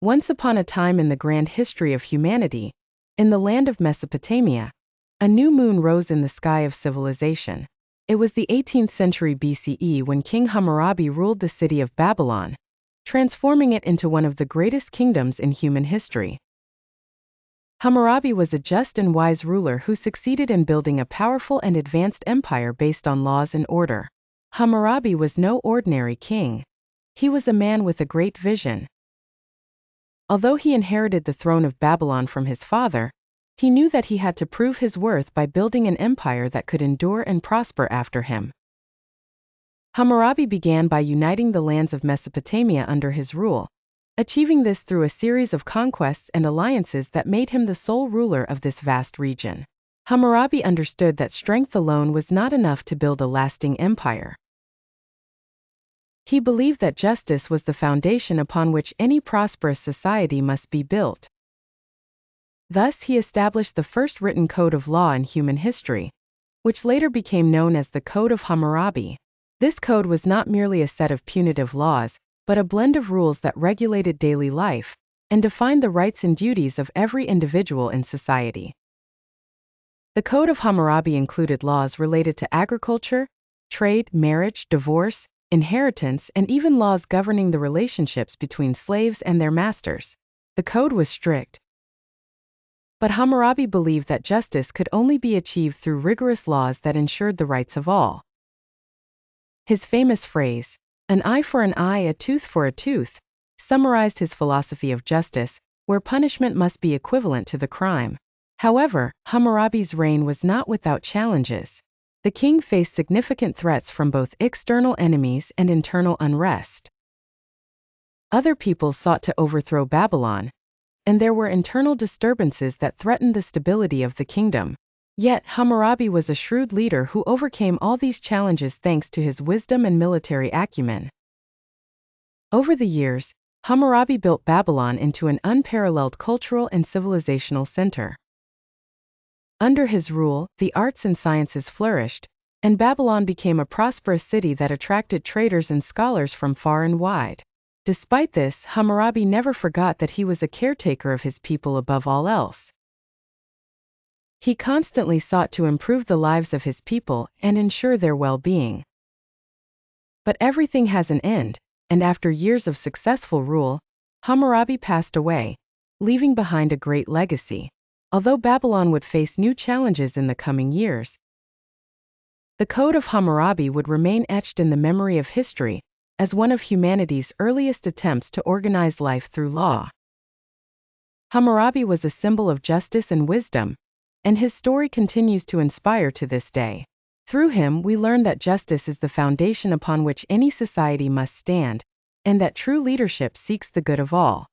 Once upon a time in the grand history of humanity, in the land of Mesopotamia, a new moon rose in the sky of civilization. It was the 18th century BCE when King Hammurabi ruled the city of Babylon, transforming it into one of the greatest kingdoms in human history. Hammurabi was a just and wise ruler who succeeded in building a powerful and advanced empire based on laws and order. Hammurabi was no ordinary king. He was a man with a great vision. Although he inherited the throne of Babylon from his father, he knew that he had to prove his worth by building an empire that could endure and prosper after him. Hammurabi began by uniting the lands of Mesopotamia under his rule, achieving this through a series of conquests and alliances that made him the sole ruler of this vast region. Hammurabi understood that strength alone was not enough to build a lasting empire. He believed that justice was the foundation upon which any prosperous society must be built. Thus, he established the first written code of law in human history, which later became known as the Code of Hammurabi. This code was not merely a set of punitive laws, but a blend of rules that regulated daily life and defined the rights and duties of every individual in society. The Code of Hammurabi included laws related to agriculture, trade, marriage, divorce, inheritance, and even laws governing the relationships between slaves and their masters. The code was strict. But Hammurabi believed that justice could only be achieved through rigorous laws that ensured the rights of all. His famous phrase, "An eye for an eye, a tooth for a tooth," summarized his philosophy of justice, where punishment must be equivalent to the crime. However, Hammurabi's reign was not without challenges. The king faced significant threats from both external enemies and internal unrest. Other peoples sought to overthrow Babylon, and there were internal disturbances that threatened the stability of the kingdom. Yet, Hammurabi was a shrewd leader who overcame all these challenges thanks to his wisdom and military acumen. Over the years, Hammurabi built Babylon into an unparalleled cultural and civilizational center. Under his rule, the arts and sciences flourished, and Babylon became a prosperous city that attracted traders and scholars from far and wide. Despite this, Hammurabi never forgot that he was a caretaker of his people above all else. He constantly sought to improve the lives of his people and ensure their well-being. But everything has an end, and after years of successful rule, Hammurabi passed away, leaving behind a great legacy. Although Babylon would face new challenges in the coming years, the Code of Hammurabi would remain etched in the memory of history as one of humanity's earliest attempts to organize life through law. Hammurabi was a symbol of justice and wisdom, and his story continues to inspire to this day. Through him, we learn that justice is the foundation upon which any society must stand, and that true leadership seeks the good of all.